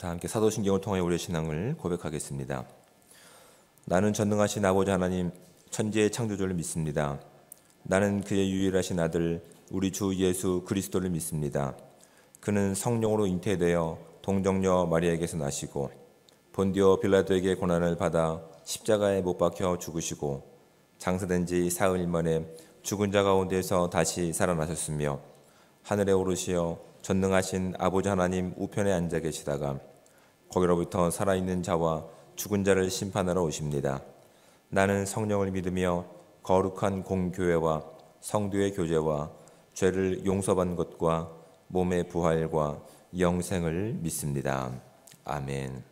다 함께 사도신경을 통해 우리의 신앙을 고백하겠습니다. 나는 전능하신 아버지 하나님 천지의 창조주를 믿습니다. 나는 그의 유일하신 아들 우리 주 예수 그리스도를 믿습니다. 그는 성령으로 잉태되어 동정녀 마리아에게서 나시고 본디오 빌라도에게 고난을 받아 십자가에 못 박혀 죽으시고 장사된 지 사흘 만에 죽은 자 가운데서 다시 살아나셨으며 하늘에 오르시어 전능하신 아버지 하나님 우편에 앉아 계시다가 거기로부터 살아있는 자와 죽은 자를 심판하러 오십니다. 나는 성령을 믿으며 거룩한 공교회와 성도의 교제와 죄를 용서받는 것과 몸의 부활과 영생을 믿습니다. 아멘.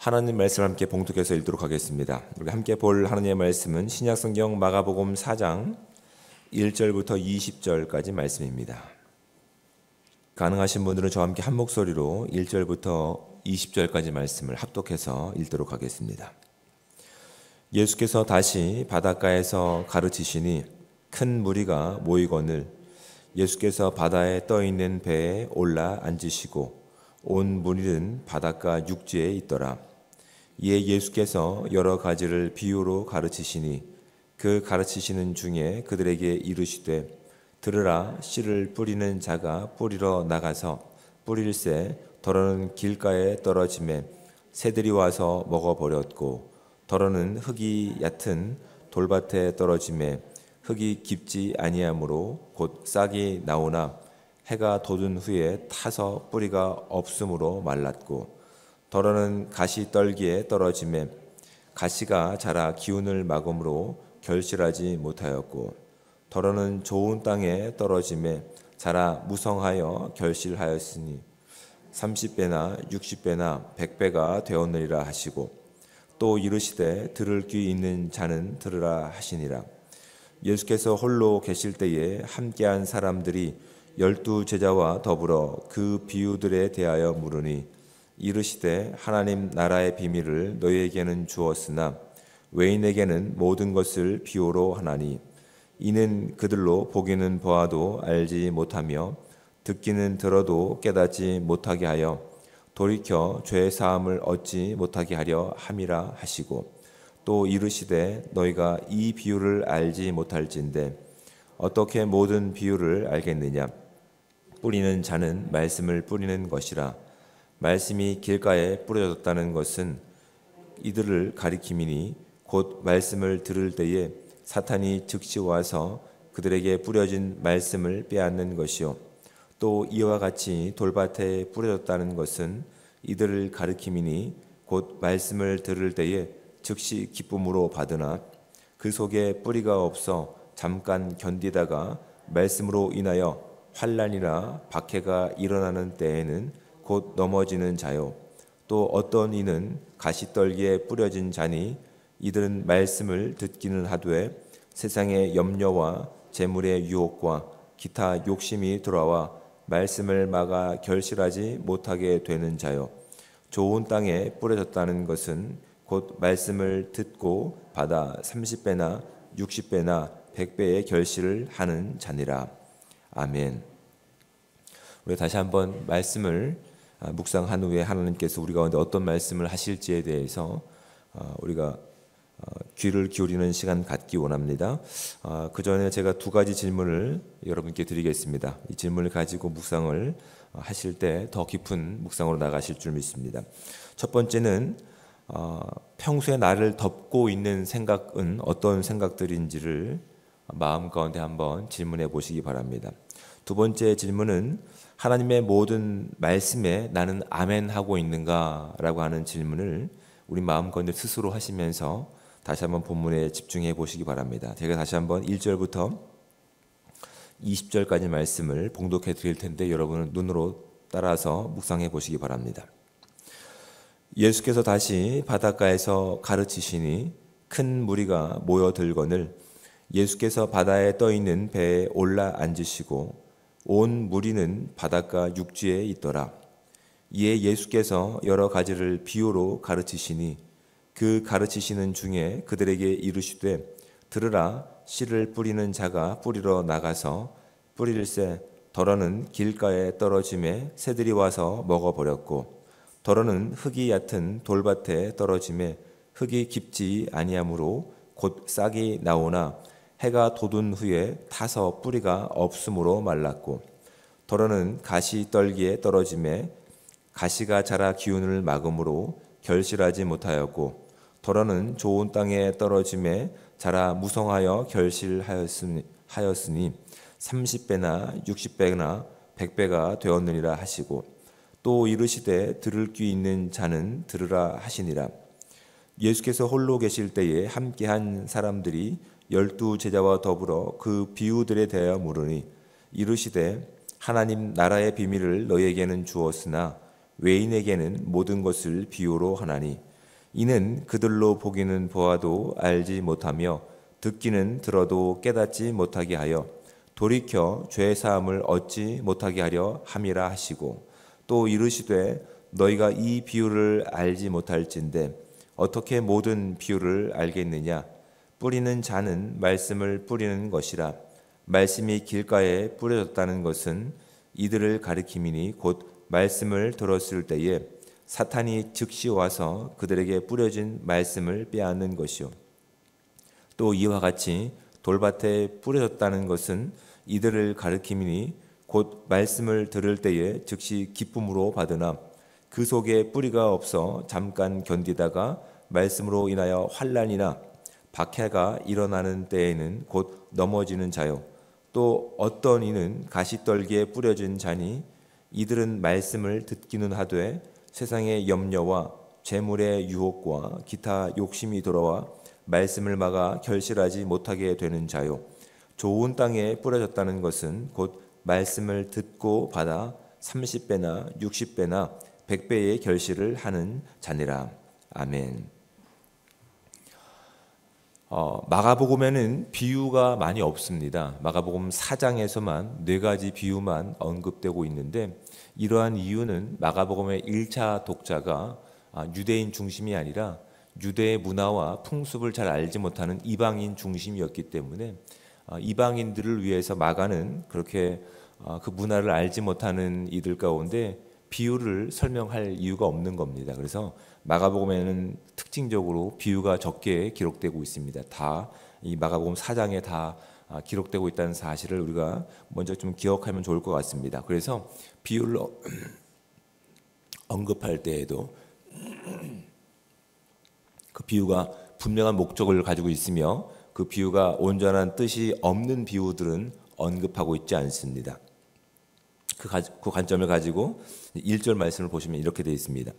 하나님 말씀 함께 봉독해서 읽도록 하겠습니다. 우리 함께 볼 하나님의 말씀은 신약성경 마가복음 4장 1절부터 20절까지 말씀입니다. 가능하신 분들은 저와 함께 한 목소리로 1절부터 20절까지 말씀을 합독해서 읽도록 하겠습니다. 예수께서 다시 바닷가에서 가르치시니 큰 무리가 모이거늘 예수께서 바다에 떠있는 배에 올라 앉으시고 온 무리는 바닷가 육지에 있더라. 이에 예수께서 여러 가지를 비유로 가르치시니 그 가르치시는 중에 그들에게 이르시되 들으라. 씨를 뿌리는 자가 뿌리러 나가서 뿌릴새 더러는 길가에 떨어지매 새들이 와서 먹어버렸고 더러는 흙이 얕은 돌밭에 떨어지매 흙이 깊지 아니하므로 곧 싹이 나오나 해가 돋은 후에 타서 뿌리가 없으므로 말랐고 더러는 가시 떨기에 떨어짐에 가시가 자라 기운을 막음으로 결실하지 못하였고 더러는 좋은 땅에 떨어짐에 자라 무성하여 결실하였으니 30배나 60배나 100배가 되었느니라 하시고 또 이르시되 들을 귀 있는 자는 들으라 하시니라. 예수께서 홀로 계실 때에 함께한 사람들이 12 제자와 더불어 그 비유들에 대하여 물으니 이르시되 하나님 나라의 비밀을 너희에게는 주었으나 외인에게는 모든 것을 비유로 하나니 이는 그들로 보기는 보아도 알지 못하며 듣기는 들어도 깨닫지 못하게 하여 돌이켜 죄 사함을 얻지 못하게 하려 함이라 하시고 또 이르시되 너희가 이 비유를 알지 못할진대 어떻게 모든 비유를 알겠느냐. 뿌리는 자는 말씀을 뿌리는 것이라. 말씀이 길가에 뿌려졌다는 것은 이들을 가리킴이니 곧 말씀을 들을 때에 사탄이 즉시 와서 그들에게 뿌려진 말씀을 빼앗는 것이요 또 이와 같이 돌밭에 뿌려졌다는 것은 이들을 가리킴이니 곧 말씀을 들을 때에 즉시 기쁨으로 받으나 그 속에 뿌리가 없어 잠깐 견디다가 말씀으로 인하여 환난이나 박해가 일어나는 때에는 곧 넘어지는 자요 또 어떤 이는 가시떨기에 뿌려진 자니 이들은 말씀을 듣기는 하되 세상의 염려와 재물의 유혹과 기타 욕심이 돌아와 말씀을 막아 결실하지 못하게 되는 자요 좋은 땅에 뿌려졌다는 것은 곧 말씀을 듣고 받아 30배나 60배나 100배의 결실을 하는 자니라. 아멘. 우리 다시 한번 말씀을 묵상한 후에 하나님께서 우리 가운데 어떤 말씀을 하실지에 대해서 우리가 귀를 기울이는 시간 갖기 원합니다. 그 전에 제가 두 가지 질문을 여러분께 드리겠습니다. 이 질문을 가지고 묵상을 하실 때 더 깊은 묵상으로 나가실 줄 믿습니다. 첫 번째는 평소에 나를 덮고 있는 생각은 어떤 생각들인지를 마음 가운데 한번 질문해 보시기 바랍니다. 두 번째 질문은 하나님의 모든 말씀에 나는 아멘 하고 있는가라고 하는 질문을 우리 마음 가운데 스스로 하시면서 다시 한번 본문에 집중해 보시기 바랍니다. 제가 다시 한번 1절부터 20절까지 말씀을 봉독해 드릴 텐데 여러분은 눈으로 따라서 묵상해 보시기 바랍니다. 예수께서 다시 바닷가에서 가르치시니 큰 무리가 모여들거늘 예수께서 바다에 떠 있는 배에 올라 앉으시고 온 무리는 바닷가 육지에 있더라. 이에 예수께서 여러 가지를 비유로 가르치시니 그 가르치시는 중에 그들에게 이르시되 들으라. 씨를 뿌리는 자가 뿌리러 나가서 뿌릴새 더러는 길가에 떨어짐에 새들이 와서 먹어버렸고 더러는 흙이 얕은 돌밭에 떨어짐에 흙이 깊지 아니하므로 곧 싹이 나오나 해가 돋은 후에 타서 뿌리가 없으므로 말랐고 더러는 가시 떨기에 떨어짐에 가시가 자라 기운을 막음으로 결실하지 못하였고 더러는 좋은 땅에 떨어짐에 자라 무성하여 결실하였으니 30배나 60배나 100배가 되었느니라 하시고 또 이르시되 들을 귀 있는 자는 들으라 하시니라. 예수께서 홀로 계실 때에 함께한 사람들이 12 제자와 더불어 그 비유들에 대하여 물으니 이르시되 하나님 나라의 비밀을 너희에게는 주었으나 외인에게는 모든 것을 비유로 하나니 이는 그들로 보기는 보아도 알지 못하며 듣기는 들어도 깨닫지 못하게 하여 돌이켜 죄 사함을 얻지 못하게 하려 함이라 하시고 또 이르시되 너희가 이 비유를 알지 못할진대 어떻게 모든 비유를 알겠느냐. 뿌리는 자는 말씀을 뿌리는 것이라. 말씀이 길가에 뿌려졌다는 것은 이들을 가리킴이니 곧 말씀을 들었을 때에 사탄이 즉시 와서 그들에게 뿌려진 말씀을 빼앗는 것이요 또 이와 같이 돌밭에 뿌려졌다는 것은 이들을 가리킴이니 곧 말씀을 들을 때에 즉시 기쁨으로 받으나 그 속에 뿌리가 없어 잠깐 견디다가 말씀으로 인하여 환난이나 박해가 일어나는 때에는 곧 넘어지는 자요 또 어떤 이는 가시떨기에 뿌려진 자니 이들은 말씀을 듣기는 하되 세상의 염려와 재물의 유혹과 기타 욕심이 돌아와 말씀을 막아 결실하지 못하게 되는 자요. 좋은 땅에 뿌려졌다는 것은 곧 말씀을 듣고 받아 30배나 60배나 100배의 결실을 하는 자니라. 아멘. 마가복음에는 비유가 많이 없습니다. 마가복음 4장에서만 4가지 비유만 언급되고 있는데, 이러한 이유는 마가복음의 1차 독자가 유대인 중심이 아니라 유대의 문화와 풍습을 잘 알지 못하는 이방인 중심이었기 때문에 이방인들을 위해서 마가는 그렇게 그 문화를 알지 못하는 이들 가운데 비유를 설명할 이유가 없는 겁니다. 그래서 마가복음에는 특징적으로 비유가 적게 기록되고 있습니다. 다 이 마가복음 4장에 다 기록되고 있다는 사실을 우리가 먼저 좀 기억하면 좋을 것 같습니다. 그래서 비유를 언급할 때에도 그 비유가 분명한 목적을 가지고 있으며 그 비유가 온전한 뜻이 없는 비유들은 언급하고 있지 않습니다. 그 관점을 가지고 1절 말씀을 보시면 이렇게 되어 있습니다.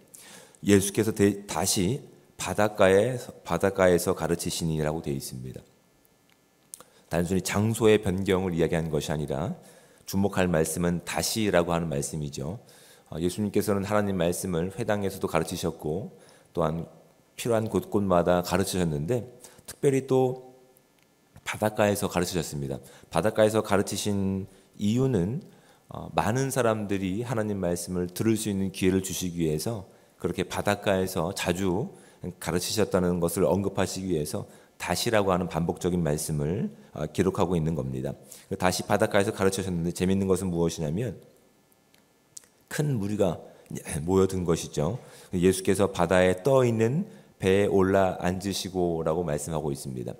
예수께서 다시 바닷가에서 가르치시니라고 되어 있습니다. 단순히 장소의 변경을 이야기하는 것이 아니라 주목할 말씀은 다시라고 하는 말씀이죠. 예수님께서는 하나님 말씀을 회당에서도 가르치셨고 또한 필요한 곳곳마다 가르치셨는데 특별히 또 바닷가에서 가르치셨습니다. 바닷가에서 가르치신 이유는 많은 사람들이 하나님 말씀을 들을 수 있는 기회를 주시기 위해서 그렇게 바닷가에서 자주 가르치셨다는 것을 언급하시기 위해서 다시라고 하는 반복적인 말씀을 기록하고 있는 겁니다. 다시 바닷가에서 가르치셨는데 재미있는 것은 무엇이냐면 큰 무리가 모여든 것이죠. 예수께서 바다에 떠 있는 배에 올라 앉으시고라고 말씀하고 있습니다.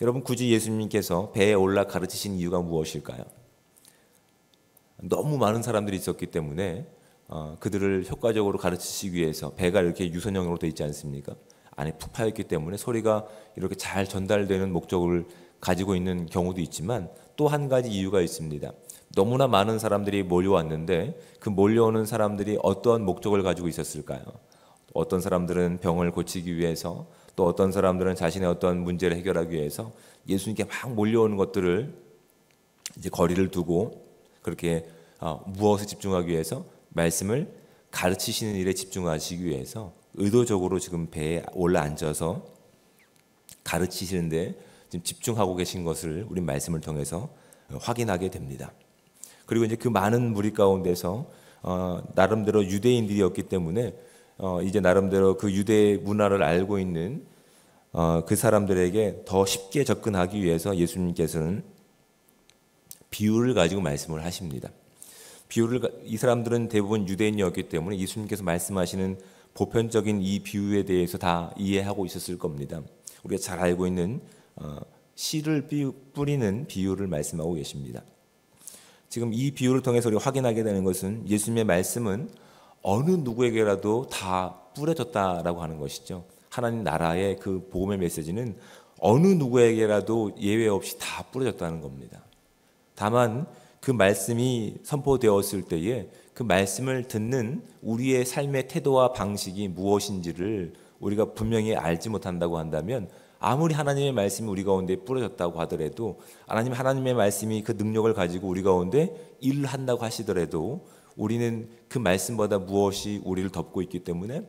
여러분, 굳이 예수님께서 배에 올라 가르치신 이유가 무엇일까요? 너무 많은 사람들이 있었기 때문에 그들을 효과적으로 가르치시기 위해서, 배가 이렇게 유선형으로 되어 있지 않습니까? 안에 푹 파였기 때문에 소리가 이렇게 잘 전달되는 목적을 가지고 있는 경우도 있지만 또 한 가지 이유가 있습니다. 너무나 많은 사람들이 몰려왔는데 그 몰려오는 사람들이 어떠한 목적을 가지고 있었을까요? 어떤 사람들은 병을 고치기 위해서, 또 어떤 사람들은 자신의 어떤 문제를 해결하기 위해서 예수님께 막 몰려오는 것들을 이제 거리를 두고 그렇게 무엇에 집중하기 위해서, 말씀을 가르치시는 일에 집중하시기 위해서 의도적으로 지금 배에 올라 앉아서 가르치시는데 지금 집중하고 계신 것을 우리 말씀을 통해서 확인하게 됩니다. 그리고 이제 그 많은 무리 가운데서 나름대로 유대인들이었기 때문에 이제 나름대로 그 유대 문화를 알고 있는 그 사람들에게 더 쉽게 접근하기 위해서 예수님께서는 비유를 가지고 말씀을 하십니다. 이 사람들은 대부분 유대인이었기 때문에 예수님께서 말씀하시는 보편적인 이 비유에 대해서 다 이해하고 있었을 겁니다. 우리가 잘 알고 있는 씨를 뿌리는 비유를 말씀하고 계십니다. 지금 이 비유를 통해서 우리가 확인하게 되는 것은 예수님의 말씀은 어느 누구에게라도 다 뿌려졌다라고 하는 것이죠. 하나님 나라의 그 복음의 메시지는 어느 누구에게라도 예외 없이 다 뿌려졌다는 겁니다. 다만 그 말씀이 선포되었을 때에 그 말씀을 듣는 우리의 삶의 태도와 방식이 무엇인지를 우리가 분명히 알지 못한다고 한다면, 아무리 하나님의 말씀이 우리 가운데 뿌려졌다고 하더라도, 하나님의 말씀이 그 능력을 가지고 우리 가운데 일을 한다고 하시더라도 우리는 그 말씀보다 무엇이 우리를 덮고 있기 때문에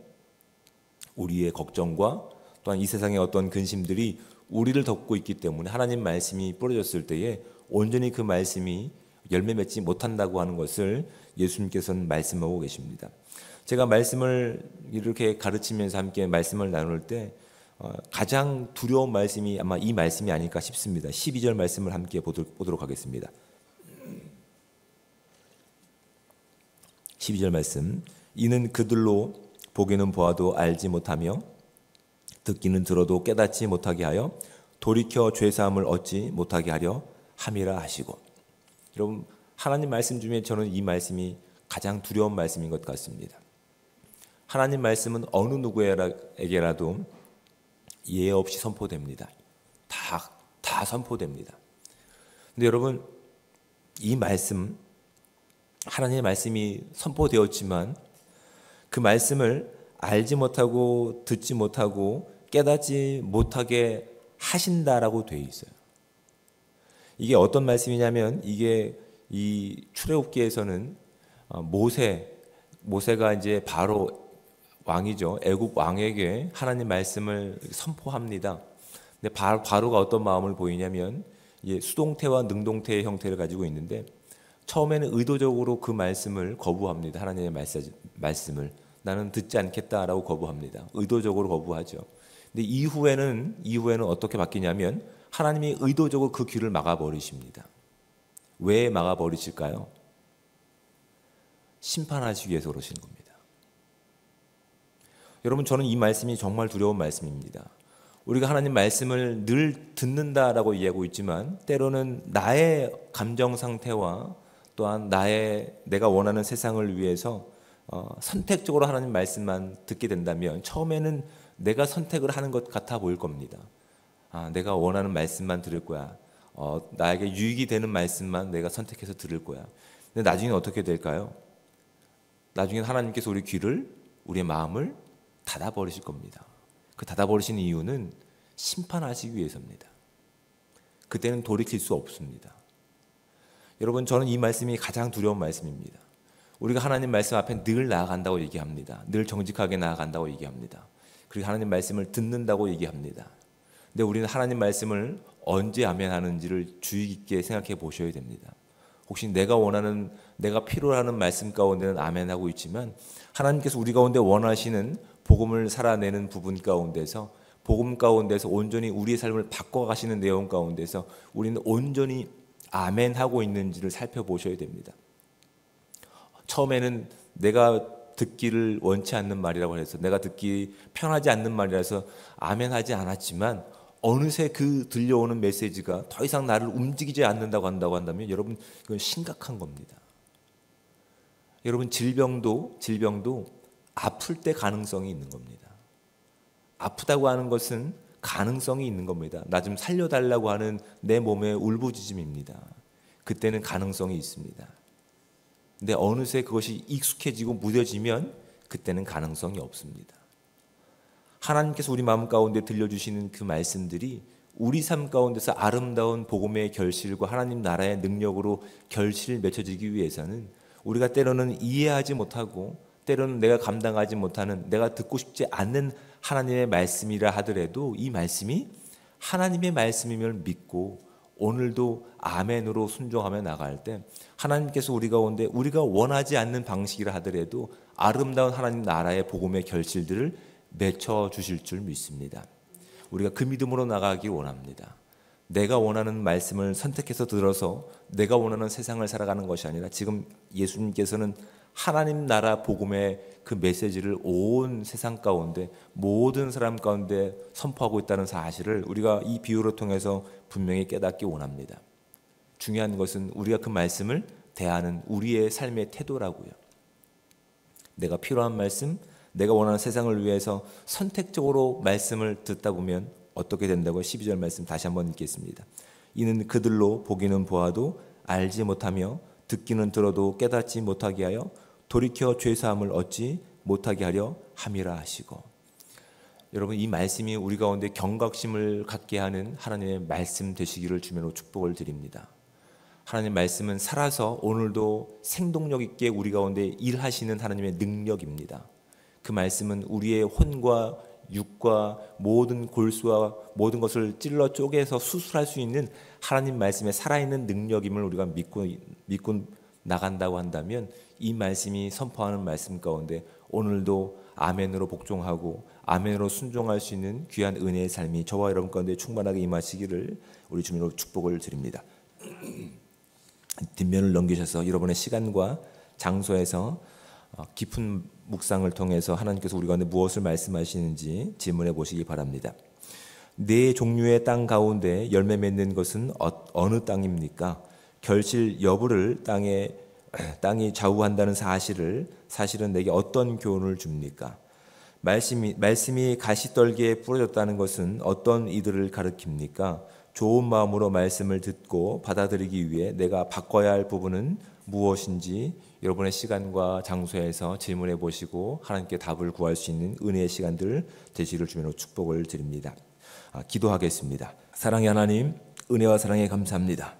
우리의 걱정과 또한 이 세상의 어떤 근심들이 우리를 덮고 있기 때문에 하나님 말씀이 뿌려졌을 때에 온전히 그 말씀이 열매 맺지 못한다고 하는 것을 예수님께서는 말씀하고 계십니다. 제가 말씀을 이렇게 가르치면서 함께 말씀을 나눌 때 가장 두려운 말씀이 아마 이 말씀이 아닐까 싶습니다. 12절 말씀을 함께 보도록 하겠습니다. 12절 말씀. 이는 그들로 보기는 보아도 알지 못하며 듣기는 들어도 깨닫지 못하게 하여 돌이켜 죄사함을 얻지 못하게 하려 함이라 하시고. 여러분, 하나님 말씀 중에 저는 이 말씀이 가장 두려운 말씀인 것 같습니다. 하나님 말씀은 어느 누구에게라도 예외 없이 선포됩니다. 다 선포됩니다. 근데 여러분, 이 말씀, 하나님의 말씀이 선포되었지만 그 말씀을 알지 못하고 듣지 못하고 깨닫지 못하게 하신다라고 되어 있어요. 이게 어떤 말씀이냐면, 이게 이 출애굽기에서는 모세가 이제 바로 왕이죠. 애굽 왕에게 하나님 말씀을 선포합니다. 근데 바로가 어떤 마음을 보이냐면, 수동태와 능동태의 형태를 가지고 있는데, 처음에는 의도적으로 그 말씀을 거부합니다. 하나님의 말씀을 나는 듣지 않겠다라고 거부합니다. 의도적으로 거부하죠. 근데 이후에는 어떻게 바뀌냐면, 하나님이 의도적으로 그 귀를 막아버리십니다. 왜 막아버리실까요? 심판하시기 위해서 그러시는 겁니다. 여러분, 저는 이 말씀이 정말 두려운 말씀입니다. 우리가 하나님 말씀을 늘 듣는다라고 이해하고 있지만, 때로는 나의 감정 상태와 또한 내가 원하는 세상을 위해서 선택적으로 하나님 말씀만 듣게 된다면, 처음에는 내가 선택을 하는 것 같아 보일 겁니다. 내가 원하는 말씀만 들을 거야. 나에게 유익이 되는 말씀만 내가 선택해서 들을 거야. 근데 나중에는 어떻게 될까요? 나중에는 하나님께서 우리의 마음을 닫아버리실 겁니다. 그 닫아버리시는 이유는 심판하시기 위해서입니다. 그때는 돌이킬 수 없습니다. 여러분, 저는 이 말씀이 가장 두려운 말씀입니다. 우리가 하나님 말씀 앞에 늘 나아간다고 얘기합니다. 늘 정직하게 나아간다고 얘기합니다. 그리고 하나님 말씀을 듣는다고 얘기합니다. 근데 우리는 하나님 말씀을 언제 아멘하는지를 주의 깊게 생각해 보셔야 됩니다. 혹시 내가 필요로 하는 말씀 가운데는 아멘하고 있지만, 하나님께서 우리 가운데 원하시는 복음을 살아내는 부분 가운데서, 복음 가운데서 온전히 우리의 삶을 바꿔가시는 내용 가운데서 우리는 온전히 아멘하고 있는지를 살펴보셔야 됩니다. 처음에는 내가 듣기를 원치 않는 말이라고 해서, 내가 듣기 편하지 않는 말이라서 아멘하지 않았지만, 어느새 그 들려오는 메시지가 더 이상 나를 움직이지 않는다고 한다면, 여러분, 이건 심각한 겁니다. 여러분, 질병도 아플 때 가능성이 있는 겁니다. 아프다고 하는 것은 가능성이 있는 겁니다. 나 좀 살려달라고 하는 내 몸의 울부짖음입니다. 그때는 가능성이 있습니다. 근데 어느새 그것이 익숙해지고 무뎌지면 그때는 가능성이 없습니다. 하나님께서 우리 마음 가운데 들려주시는 그 말씀들이 우리 삶 가운데서 아름다운 복음의 결실과 하나님 나라의 능력으로 결실 맺혀지기 위해서는, 우리가 때로는 이해하지 못하고 때로는 내가 감당하지 못하는, 내가 듣고 싶지 않는 하나님의 말씀이라 하더라도, 이 말씀이 하나님의 말씀임을 믿고 오늘도 아멘으로 순종하며 나갈 때, 하나님께서 우리 가운데 우리가 원하지 않는 방식이라 하더라도 아름다운 하나님 나라의 복음의 결실들을 맺혀 주실 줄 믿습니다. 우리가 그 믿음으로 나가길 원합니다. 내가 원하는 말씀을 선택해서 들어서 내가 원하는 세상을 살아가는 것이 아니라, 지금 예수님께서는 하나님 나라 복음의 그 메시지를 온 세상 가운데, 모든 사람 가운데 선포하고 있다는 사실을 우리가 이 비유를 통해서 분명히 깨닫기 원합니다. 중요한 것은 우리가 그 말씀을 대하는 우리의 삶의 태도라고요. 내가 필요한 말씀, 내가 원하는 세상을 위해서 선택적으로 말씀을 듣다 보면 어떻게 된다고 12절 말씀 다시 한번 읽겠습니다. 이는 그들로 보기는 보아도 알지 못하며 듣기는 들어도 깨닫지 못하게 하여 돌이켜 죄사함을 얻지 못하게 하려 함이라 하시고. 여러분, 이 말씀이 우리 가운데 경각심을 갖게 하는 하나님의 말씀 되시기를 주면으로 축복을 드립니다. 하나님의 말씀은 살아서 오늘도 생동력 있게 우리 가운데 일하시는 하나님의 능력입니다. 그 말씀은 우리의 혼과 육과 모든 골수와 모든 것을 찔러 쪼개서 수술할 수 있는 하나님 말씀의 살아있는 능력임을 우리가 믿고 나간다고 한다면, 이 말씀이 선포하는 말씀 가운데 오늘도 아멘으로 복종하고 아멘으로 순종할 수 있는 귀한 은혜의 삶이 저와 여러분 가운데 충만하게 임하시기를 우리 주님으로 축복을 드립니다. 뒷면을 넘기셔서 여러분의 시간과 장소에서 깊은 묵상을 통해서 하나님께서 우리 가운데 무엇을 말씀하시는지 질문해 보시기 바랍니다. 네 종류의 땅 가운데 열매 맺는 것은 어느 땅입니까? 결실 여부를 땅이 좌우한다는 사실은 내게 어떤 교훈을 줍니까? 말씀이 가시떨기에 뿌려졌다는 것은 어떤 이들을 가리킵니까? 좋은 마음으로 말씀을 듣고 받아들이기 위해 내가 바꿔야 할 부분은 무엇인지 여러분의 시간과 장소에서 질문해 보시고 하나님께 답을 구할 수 있는 은혜의 시간들 되시기를 주님으로 축복을 드립니다. 기도하겠습니다. 사랑의 하나님, 은혜와 사랑에 감사합니다.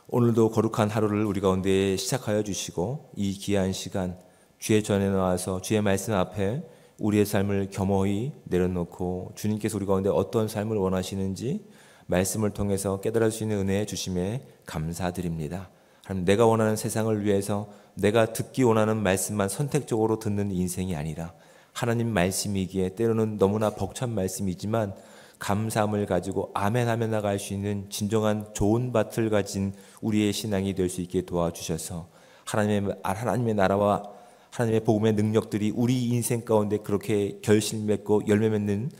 오늘도 거룩한 하루를 우리 가운데 시작하여 주시고 이 귀한 시간 주의 전에 나와서 주의 말씀 앞에 우리의 삶을 겸허히 내려놓고 주님께서 우리 가운데 어떤 삶을 원하시는지 말씀을 통해서 깨달을 수 있는 은혜 주심에 감사드립니다. 하나님, 내가 원하는 세상을 위해서 내가 듣기 원하는 말씀만 선택적으로 듣는 인생이 아니라 하나님 말씀이기에 때로는 너무나 벅찬 말씀이지만 감사함을 가지고 아멘 하며 나갈 수 있는 진정한 좋은 밭을 가진 우리의 신앙이 될 수 있게 도와주셔서 하나님의 나라와 하나님의 복음의 능력들이 우리 인생 가운데 그렇게 결실 맺고 열매 맺는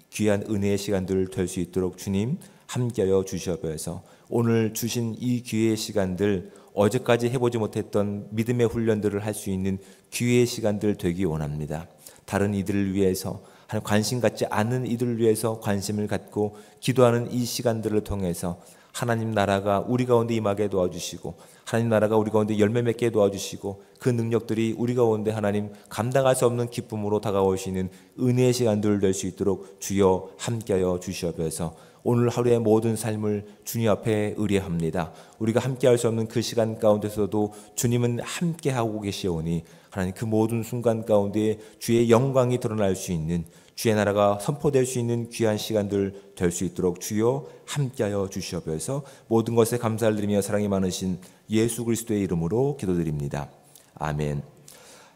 귀한 은혜의 시간들 될 수 있도록 주님 함께하여 주시옵소서. 오늘 주신 이 기회의 시간들, 어제까지 해보지 못했던 믿음의 훈련들을 할 수 있는 기회의 시간들 되기 원합니다. 다른 이들을 위해서, 관심 갖지 않는 이들을 위해서 관심을 갖고 기도하는 이 시간들을 통해서 하나님 나라가 우리 가운데 임하게 도와주시고 하나님 나라가 우리 가운데 열매 맺게 도와주시고 그 능력들이 우리 가운데 하나님 감당할 수 없는 기쁨으로 다가오시는 은혜의 시간들 될 수 있도록 주여 함께하여 주시옵소서. 오늘 하루의 모든 삶을 주님 앞에 의뢰합니다. 우리가 함께할 수 없는 그 시간 가운데서도 주님은 함께하고 계시오니 하나님 그 모든 순간 가운데 주의 영광이 드러날 수 있는 주의 나라가 선포될 수 있는 귀한 시간들 될 수 있도록 주여 함께하여 주시옵소서. 모든 것에 감사를 드리며 사랑이 많으신 예수 그리스도의 이름으로 기도드립니다. 아멘.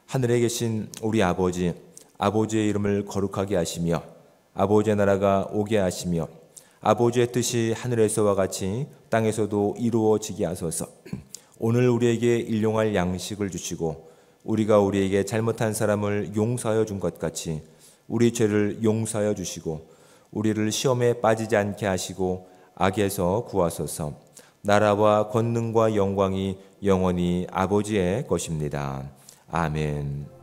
하늘에 계신 우리 아버지, 아버지의 이름을 거룩하게 하시며 아버지의 나라가 오게 하시며 아버지의 뜻이 하늘에서와 같이 땅에서도 이루어지게 하소서. 오늘 우리에게 일용할 양식을 주시고 우리가 우리에게 잘못한 사람을 용서하여 준 것 같이 우리 죄를 용서하여 주시고 우리를 시험에 빠지지 않게 하시고 악에서 구하소서. 나라와 권능과 영광이 영원히 아버지의 것입니다. 아멘.